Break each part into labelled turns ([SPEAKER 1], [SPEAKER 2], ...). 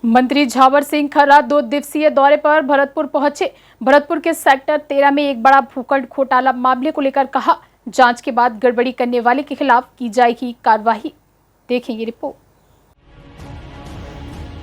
[SPEAKER 1] मंत्री झावर सिंह खर्रा 2 दिवसीय दौरे पर भरतपुर पहुंचे। भरतपुर के सेक्टर 13 में एक बड़ा भूखंड घोटाला मामले को लेकर कहा, जांच के बाद गड़बड़ी करने वाले के खिलाफ की जाएगी कार्रवाई। देखेंगे रिपोर्ट।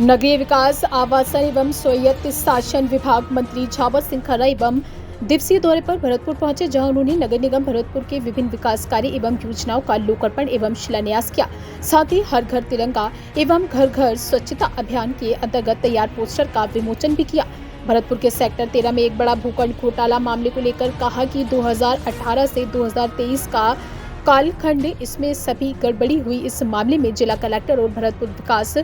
[SPEAKER 1] नगरीय विकास, आवासन एवं स्वायत्त शासन विभाग मंत्री झावर सिंह खर्रा एवं दिवसीय दौरे पर भरतपुर पहुंचे, जहां उन्होंने नगर निगम भरतपुर के विभिन्न विकास कार्य एवं योजनाओं का लोकार्पण एवं शिलान्यास किया। साथ ही हर घर तिरंगा एवं घर घर स्वच्छता अभियान के अंतर्गत तैयार पोस्टर का विमोचन भी किया। भरतपुर के सेक्टर 13 में एक बड़ा भूखंड घोटाला मामले को लेकर कहा कि 2018 से 2023 का कालखंड, इसमें सभी गड़बड़ी हुई। इस मामले में जिला कलेक्टर और भरतपुर विकास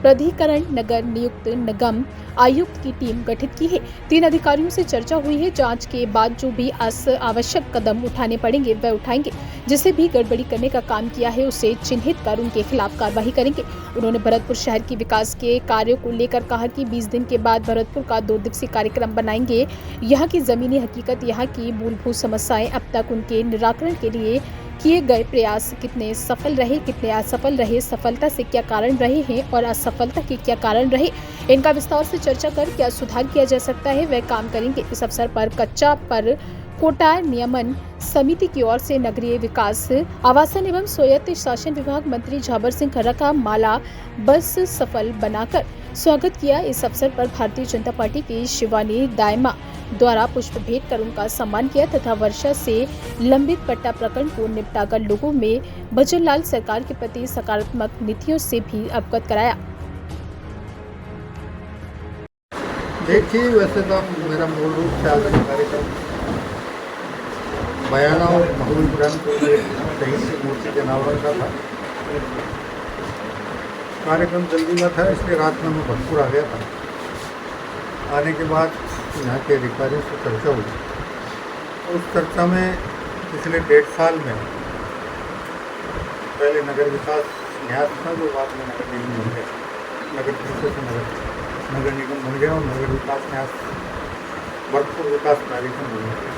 [SPEAKER 1] प्राधिकरण नगर नियुक्त निगम आयुक्त की टीम गठित की है। 3 अधिकारियों से चर्चा हुई है। जांच के बाद जो भी आवश्यक कदम उठाने पड़ेंगे वह उठाएंगे। जिसे भी गड़बड़ी करने का काम किया है उसे चिन्हित कर उनके खिलाफ कार्रवाई करेंगे। उन्होंने भरतपुर शहर की विकास के कार्यों को लेकर कहा कि 20 दिन के बाद भरतपुर का 2 दिवसीय कार्यक्रम बनाएंगे। यहाँ की जमीनी हकीकत, यहाँ की मूलभूत समस्याएं, अब तक उनके निराकरण के लिए किए गए प्रयास कितने सफल रहे, कितने असफल रहे, सफलता से क्या कारण रहे हैं और असफलता के क्या कारण रहे, इनका विस्तार से चर्चा कर क्या सुधार किया जा सकता है वह काम करेंगे। इस अवसर पर कच्चा पर कोटा नियमन समिति की ओर से नगरीय विकास, आवासन एवं स्वायत्त शासन विभाग मंत्री झावर सिंह खर्रा का माला बस सफल बनाकर स्वागत किया। इस अवसर पर भारतीय जनता पार्टी की शिवानी दायमा द्वारा पुष्प भेंट कर उनका सम्मान किया तथा वर्षा से लंबित पट्टा प्रकरण को निपटाकर लोगों में भजनलाल सरकार के प्रति सकारात्मक नीतियों से भी अवगत कराया।
[SPEAKER 2] देखिए, वैसे तो मेरा मूल रूप से आज कार्यक्रम बयाना और महबूब ग्रंथ शहीद की मूर्ति के अनावरण का था। कार्यक्रम जल्दी में था, इसलिए रात में मैं भरतपुर आ गया था। आने के बाद यहाँ के अधिकारियों से चर्चा हुई। उस चर्चा में पिछले 1.5 साल में पहले नगर विकास न्यास था, जो बाद में नगर निगम बन गया, नगर परिषद से नगर निगम बन गया और नगर विकास न्यास भरतपुर विकास प्राधिकरण बन गया।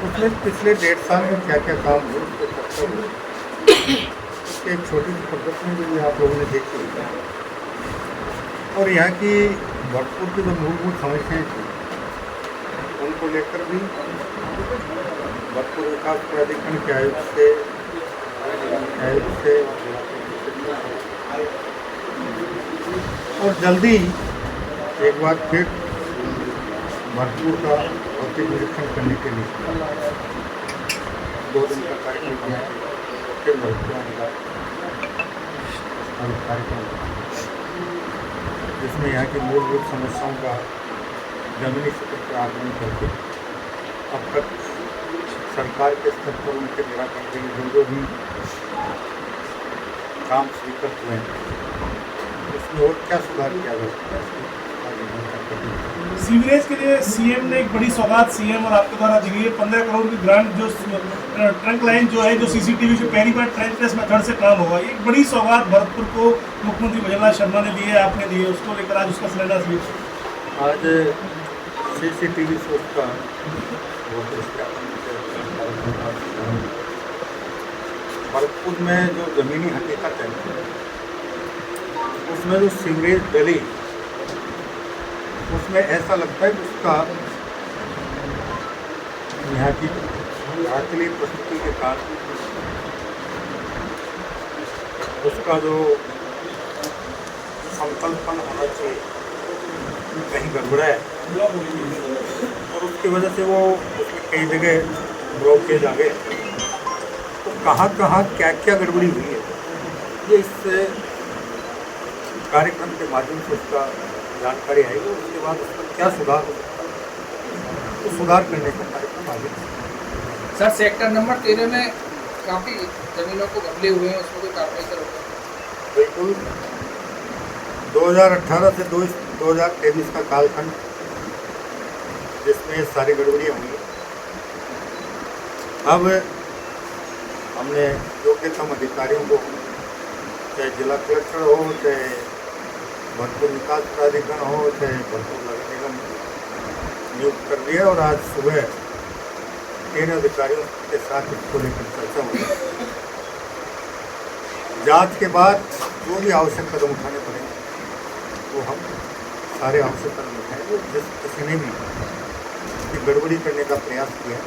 [SPEAKER 2] उसमें पिछले 1.5 साल में क्या क्या काम हुए उसको चर्चा हुई। उसकी एक छोटी सी प्रदर्शनी भी आप लोगों ने देखी होगी। और यहाँ की भरतपुर की जो मूलभूत समस्याएं थी उनको लेकर भी भरतपुर विकास प्राधिकरण के आयुक्त से और जल्दी एक बार फिर भरतपुर का भौतिक निरीक्षण करने के लिए 2 दिन का कार्यक्रम बना फिर भरतपुर आने का कार्यक्रम, जिसमें यहाँ की मूलभूत समस्याओं का जमीनी स्तर पर आकलन करके अब तक सरकार के स्तर पर उनके निराकरण के लिए जो भी काम स्वीकृत हुए हैं उसमें और क्या सुधार किया जा सकता है।
[SPEAKER 3] सीवरेज के लिए सीएम ने एक बड़ी सौगात सीएम और आपके द्वारा दी गई है, 15 करोड़ की ग्रांट, जो ट्रंक लाइन जो है, जो सीसीटीवी जो पहली बार ट्रंकलेस मेथड से काम होगा, ये एक बड़ी सौगात भरतपुर को मुख्यमंत्री भजनलाल शर्मा ने दी है, आपने दी है, उसको लेकर आज उसका शिलान्यास भी।
[SPEAKER 2] आज सीसीटीवी का भरतपुर में जो जमीनी हकीकत है उसमें जो सीवरेज गली, उसमें ऐसा लगता है कि उसका यहाँ की आर्थिक परिस्थिति के कारण उसका जो संकल्पन होना चाहिए कहीं गड़बड़ा है और उसकी वजह से वो उसमें कई जगह ब्लॉकेज आ गए। तो कहाँ क्या क्या गड़बड़ी हुई है, ये इस कार्यक्रम के माध्यम से उसका जानकारी आएगी। उसके बाद उस पर क्या सुधार हो सकता है, तो सुधार करने का कार्यक्रम आगे।
[SPEAKER 4] सर, सेक्टर नंबर 13 में काफ़ी जमीनों को घपले हुए हैं, उसमें कोई कार्रवाई करोगे?
[SPEAKER 2] बिल्कुल। 2018 से 2023 का कालखंड, जिसमें सारी गड़बड़ियाँ हुई। अब हमने योग्यतम अधिकारियों को, चाहे जिला कलेक्टर हो, चाहे भरतपुर विकास प्राधिकरण हो, चाहे भरतपुर नगर निगम, नियुक्त कर दिया और आज सुबह 3 अधिकारियों के साथ इसको लेकर चर्चा हुई। जांच के बाद जो भी आवश्यक कदम उठाने पड़ेंगे वो हम सारे आपसे कर लेते हैं। जिस किसी ने भी इसकी गड़बड़ी करने का प्रयास किया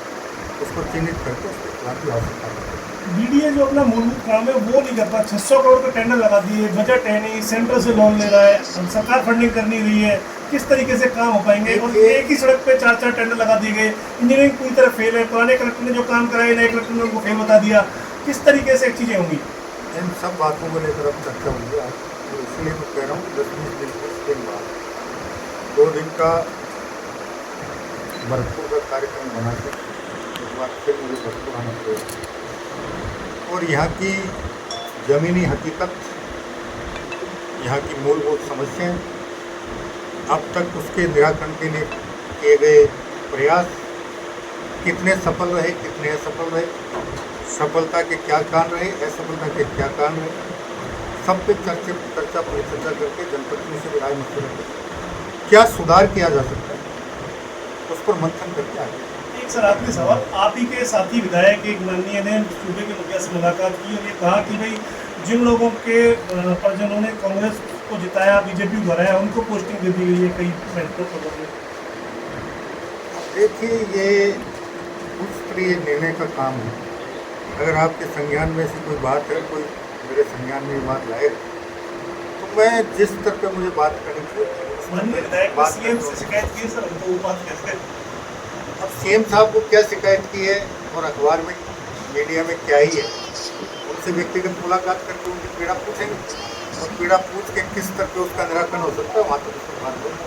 [SPEAKER 2] उसको चिन्हित करके उसके खिलाफ भी आवश्यकता करते हैं।
[SPEAKER 3] बीडीए जो अपना मूलभूत काम है वो नहीं करता, 600 करोड़ का टेंडर लगा दिए, बजट है नहीं, सेंटर से लोन ले रहा है, सरकार फंडिंग कर नहीं रही है, किस तरीके से काम हो पाएंगे? और एक ही सड़क पे 4-4 टेंडर लगा दिए गए, इंजीनियरिंग पूरी तरह फेल है, पुराने कलेक्टर ने जो काम कराया नए कलेक्टर ने उनको फेल बता दिया, किस तरीके से चीज़ें होंगी?
[SPEAKER 2] इन सब बातों को लेकर अब चर्चा होगी आज, तो इसलिए मैं कह रहा हूँ 10-20 दिन बाद 2 दिन का भरतपुर का कार्यक्रम बना के एक बार फिर मुझे भरतपुर आना पड़ेगा और यहाँ की ज़मीनी हकीकत, यहाँ की मूलभूत समस्याएं, अब तक उसके निराकरण के लिए किए गए प्रयास कितने सफल रहे, कितने असफल रहे, सफलता के क्या कारण रहे, असफलता के क्या कारण रहे, सब पे चर्चा परिचर्चा करके जनप्रतिनिधि से राय मशवरा करके क्या सुधार किया जा सकता है उस पर मंथन करके आगे।
[SPEAKER 3] एक सर आखिरी सवाल, आप ही के साथी विधायक एक माननीय ने सूबे के मुखिया से मुलाकात की और ये कहा कि भाई जिन लोगों के पर जिन्होंने कांग्रेस को जिताया, बीजेपी को हराया, उनको पोस्टिंग दे दी गई है कई मेट्रो पदों में।
[SPEAKER 2] देखिए, ये उच्च स्तरीय निर्णय का काम है। अगर आपके संज्ञान में से कोई बात है, कोई मेरे संज्ञान में बात लाए तो मैं जिस स्तर पर मुझे बात करनी
[SPEAKER 3] माननीय विधायक ने सीएम से शिकायत की है सर, तो वो बात कैसे?
[SPEAKER 2] अब सीएम साहब को क्या शिकायत की है और अखबार में मीडिया में क्या ही है, उनसे व्यक्तिगत मुलाकात करके उनकी पीड़ा पूछेंगे और पीड़ा पूछ के किस स्तर पे उसका निराकरण हो सकता है वहाँ तक उसको बात करेंगे।